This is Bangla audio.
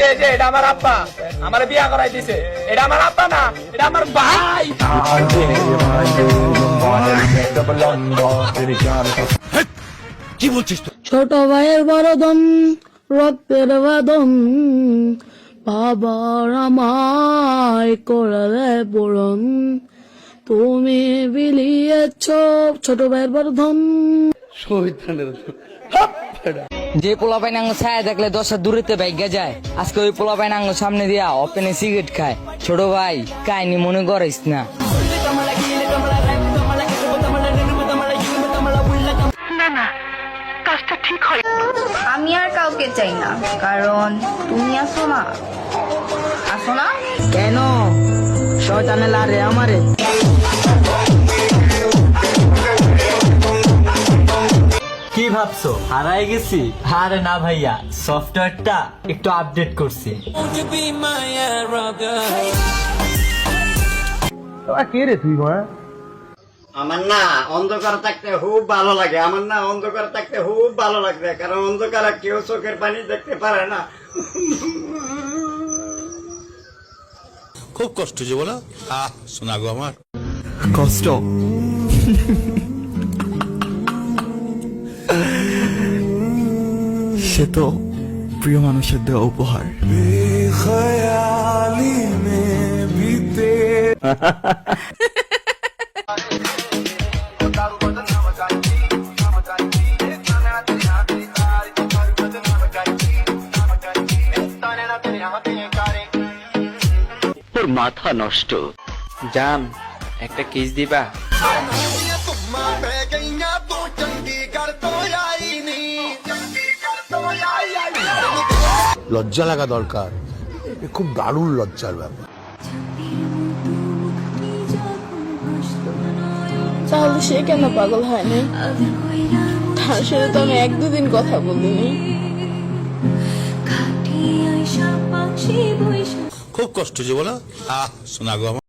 যে এটা আমার আব্বা, আমার বিয়া করাই দিছে। এটা আমার আব্বা না, এটা আমার ভাই। কি বলছিস তুই? ছোট ভাইয়ের বড় দম, রক্তের বাদম, বাবার আমায় করলে পূরণ, তুমি বিলিয়েছ ছোট ভাইয়ের বড় ধন। যে পোলা পাইন আঙ্গ ছায়া দেখলে 10 হাত দূরেতে বাইকে যায়, আজকে ওই পোলা পাইন আঙ্গ সামনে দিয়া ওপেনে সিগারেট খায়। ছোট ভাই কাহিনী মনে করিস না। আমি আর কাউকে চাই না, কারণ তুমি আসো না। আসো না কেন শয়তানে লারে আমারে? কি ভাবছো হারাই গেছি? আরে না ভাইয়া, সফটওয়্যারটা একটু আপডেট করছি। আমার না অন্ধকার থাকতে খুব ভালো লাগে, আমার না অন্ধকার থাকতে খুব ভালো লাগে, কারণ অন্ধকারে কেউ চোখের পানি দেখতে পারে না। খুব কষ্ট যে বলো। শোনা গো আমার কষ্ট। সে তো প্রিয় মানুষের দেওয়া উপহার। তোর মাথা নষ্ট। জান একটা কিস দিবা? লজ্জা লাগা দরকার, খুব দারুণ লজ্জার ব্যাপার। তাহলে সে কেন পাগল হয়নি? তার সাথে তো আমি 1-2 দিন কথা বলিনি। খুব কষ্ট যে বলো। শোনা গো আমার।